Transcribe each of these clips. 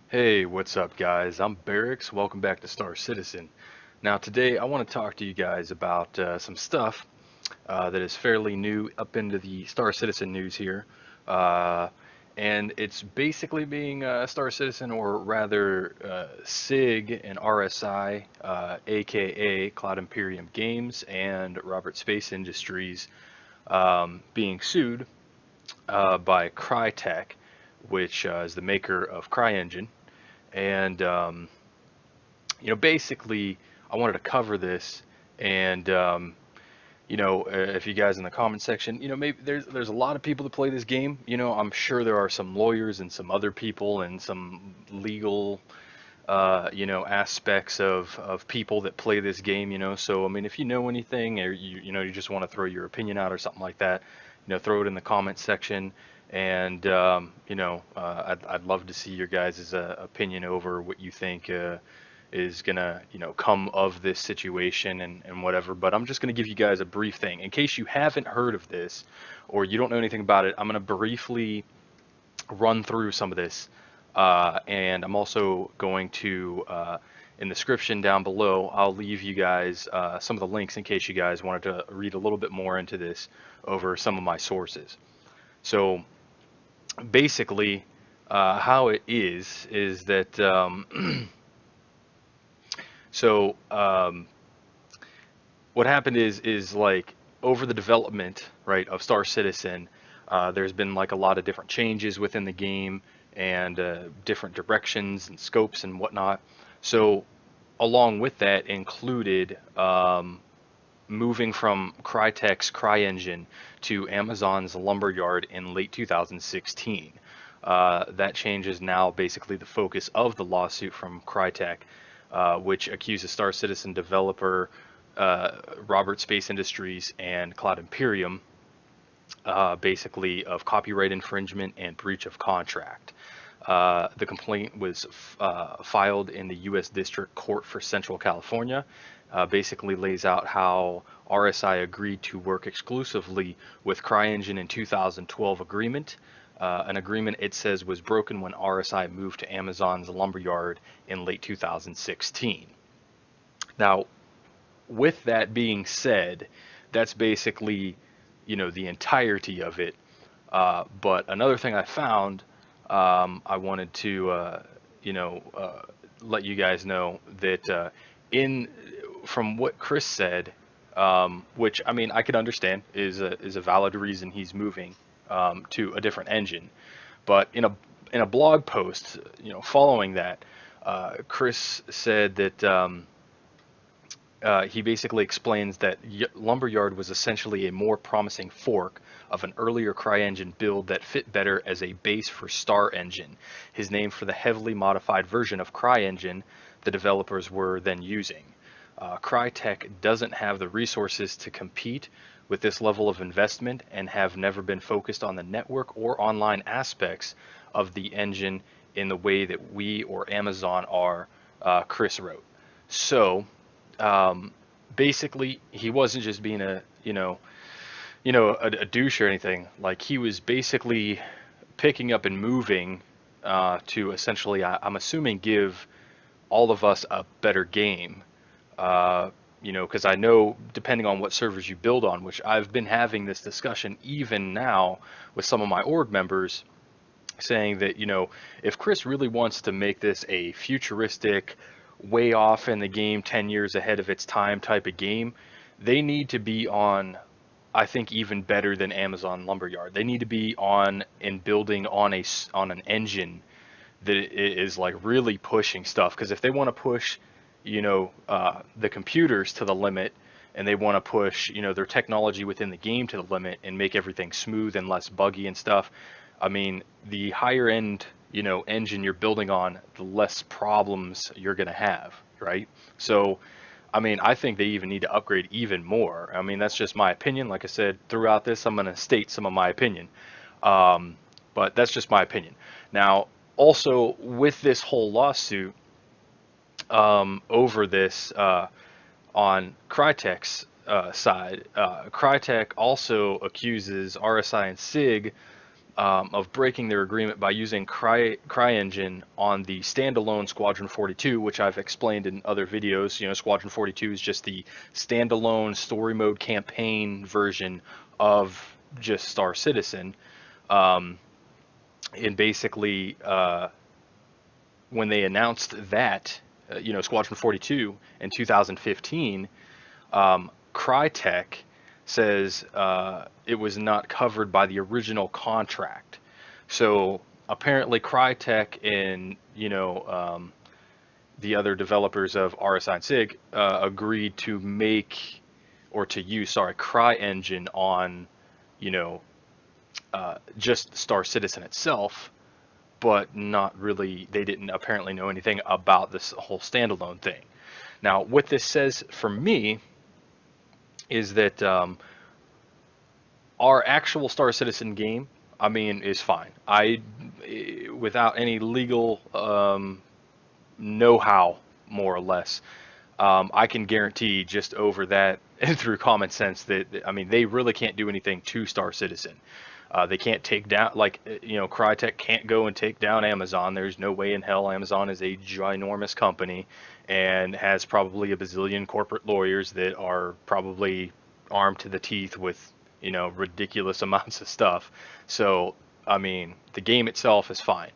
Hey, what's up, guys? I'm Bairx. Welcome back to Star Citizen. Now, today I want to talk to you guys about some stuff that is fairly new up into the Star Citizen news here. Uh, and it's basically being a Star Citizen, or rather SIG and RSI, aka Cloud Imperium Games and Robert Space Industries, being sued by Crytek, which is the maker of CryEngine. And basically, I wanted to cover this, and if you guys in the comment section, maybe there's a lot of people that play this game. I'm sure there are some lawyers and some other people and some legal, aspects of people that play this game. So I mean, if you know anything, or you just want to throw your opinion out or something like that, throw it in the comment section. And I'd love to see your guys' opinion over what you think is gonna come of this situation and whatever. But I'm just gonna give you guys a brief thing in case you haven't heard of this or you don't know anything about it. I'm gonna briefly run through some of this, and I'm also going to in the description down below, I'll leave you guys some of the links in case you guys wanted to read a little bit more into this over some of my sources. So basically, how it is that so what happened is like over the development, right, of Star Citizen, there's been like a lot of different changes within the game and different directions and scopes and whatnot. So along with that included moving from Crytek's CryEngine to Amazon's Lumberyard in late 2016. That change is now basically the focus of the lawsuit from Crytek, which accuses Star Citizen developer Robert Space Industries and Cloud Imperium, basically of copyright infringement and breach of contract. The complaint was filed in the U.S. District Court for Central California. Basically lays out how RSI agreed to work exclusively with CryEngine in 2012 agreement. An agreement it says was broken when RSI moved to Amazon's Lumberyard in late 2016. Now, with that being said, that's basically, the entirety of it. But another thing I found, I wanted to, let you guys know that in from what Chris said, which I mean I could understand is a valid reason he's moving to a different engine, but in a blog post, following that, Chris said that. He basically explains that Lumberyard was essentially a more promising fork of an earlier CryEngine build that fit better as a base for Star Engine, his name for the heavily modified version of CryEngine the developers were then using. Crytek doesn't have the resources to compete with this level of investment and have never been focused on the network or online aspects of the engine in the way that we or Amazon are, Chris wrote. So, um, basically, he wasn't just being a douche or anything. Like he was basically picking up and moving to essentially, I'm assuming, give all of us a better game. Because I know depending on what servers you build on, which I've been having this discussion even now with some of my org members, saying that if Chris really wants to make this a futuristic, way off in the game, 10 years ahead of its time type of game, they need to be on, I think, even better than Amazon Lumberyard. They need to be on and building on an engine that is like really pushing stuff. Because if they want to push, the computers to the limit, and they want to push, their technology within the game to the limit and make everything smooth and less buggy and stuff, I mean, the higher end, engine you're building on, the less problems you're going to have, right? So, I mean, I think they even need to upgrade even more. I mean, that's just my opinion. Like I said, throughout this, I'm going to state some of my opinion. Um, but that's just my opinion. Now, also with this whole lawsuit, over this, on Crytek's side, Crytek also accuses RSI and SIG of breaking their agreement by using CryEngine on the standalone Squadron 42, which I've explained in other videos. You know, Squadron 42 is just the standalone story mode campaign version of just Star Citizen. Um, and basically, when they announced that, you know, Squadron 42 in 2015, Crytek says it was not covered by the original contract. So apparently, Crytek and the other developers of RSI and SIG agreed to make or to use, sorry, CryEngine on, you know, just Star Citizen itself, but not really. They didn't apparently know anything about this whole standalone thing. Now, what this says for me is that our actual Star Citizen game, I mean, is fine. Without any legal know-how, more or less, I can guarantee just over that through common sense that, I mean, they really can't do anything to Star Citizen. They can't take down, like, you know, Crytek can't go and take down Amazon. There's no way in hell. Amazon is a ginormous company and has probably a bazillion corporate lawyers that are probably armed to the teeth with, you know, ridiculous amounts of stuff. So, I mean, the game itself is fine.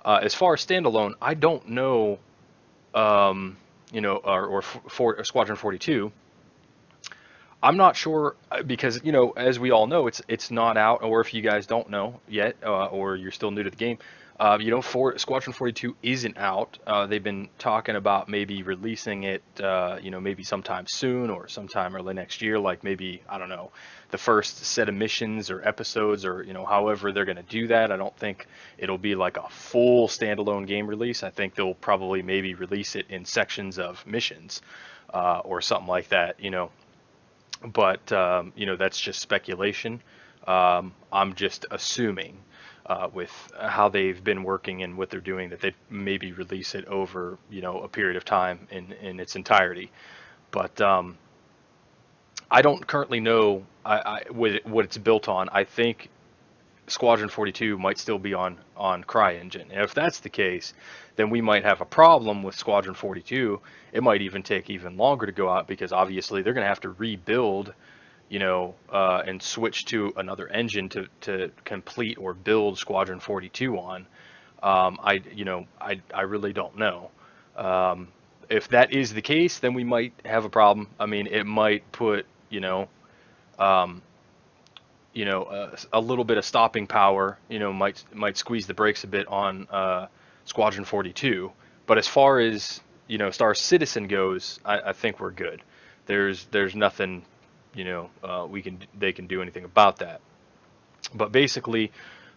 As far as standalone, I don't know, you know, or Squadron 42. I'm not sure because, you know, as we all know, it's not out. Or if you guys don't know yet, or you're still new to the game, you know, Squadron 42 isn't out. They've been talking about maybe releasing it, you know, maybe sometime soon or sometime early next year. Like maybe, I don't know, the first set of missions or episodes, or, you know, however they're going to do that. I don't think it'll be like a full standalone game release. I think they'll probably maybe release it in sections of missions, or something like that. You know. But you know, that's just speculation. I'm just assuming, with how they've been working and what they're doing, that they maybe release it over, you know, a period of time in its entirety. But I don't currently know what it's built on. I think Squadron 42 might still be on CryEngine. And if that's the case, then we might have a problem with Squadron 42. It might even take even longer to go out because obviously they're going to have to rebuild, you know, and switch to another engine to complete or build Squadron 42 on. I really don't know. If that is the case, then we might have a problem. I mean, it might put, um, a little bit of stopping power, you know, might squeeze the brakes a bit on Squadron 42. But as far as, you know, Star Citizen goes, I think we're good. There's nothing, you know, they can do anything about that. But basically,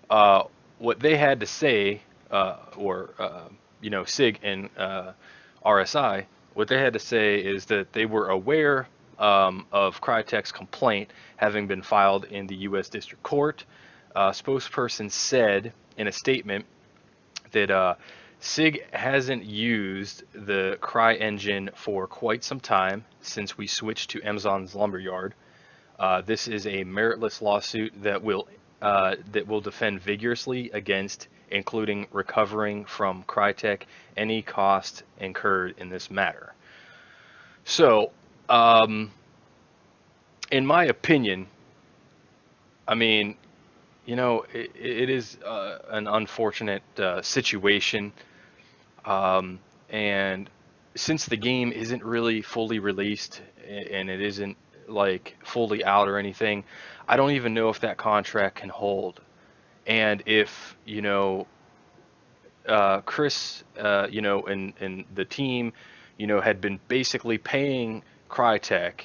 what they had to say, or you know, SIG and RSI, what they had to say is that they were aware of Crytek's complaint having been filed in the U.S. District Court. Spokesperson said in a statement that SIG hasn't used the CryEngine for quite some time since we switched to Amazon's Lumberyard. This is a meritless lawsuit that will defend vigorously against, including recovering from Crytek any cost incurred in this matter. So, in my opinion, I mean, you know, it is an unfortunate situation, and since the game isn't really fully released and it isn't like fully out or anything, I don't even know if that contract can hold. And if, you know, Chris, you know, and the team, you know, had been basically paying Crytek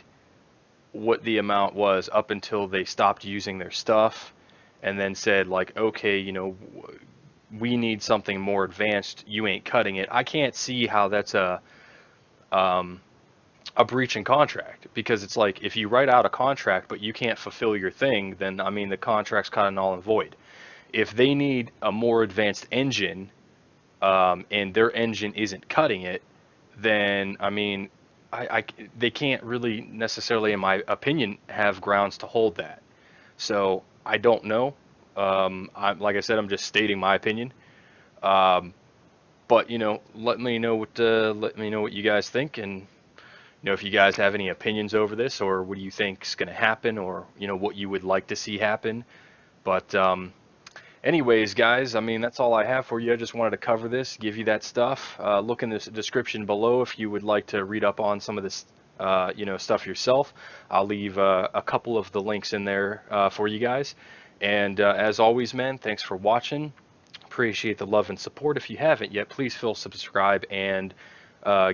what the amount was up until they stopped using their stuff, and then said like, okay, you know, we need something more advanced. You ain't cutting it. I can't see how that's um, a breach in contract, because it's like if you write out a contract but you can't fulfill your thing, then I mean the contract's kind of null and void. If they need a more advanced engine, and their engine isn't cutting it, then I mean, they can't really necessarily, in my opinion, have grounds to hold that. So I don't know. Like I said, I'm just stating my opinion. Um, but let me know what you guys think, and if you guys have any opinions over this, or what do you think's going to happen, or what you would like to see happen. But anyways, guys, I mean, that's all I have for you. I just wanted to cover this, give you that stuff. Look in the description below if you would like to read up on some of this, stuff yourself. I'll leave a couple of the links in there for you guys. And as always, man, thanks for watching. Appreciate the love and support. If you haven't yet, please feel subscribe and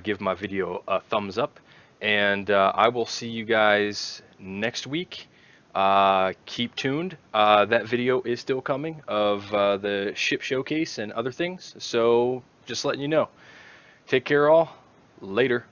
give my video a thumbs up. And I will see you guys next week. Keep tuned. That video is still coming of the ship showcase and other things. So just letting you know. Take care all. Later.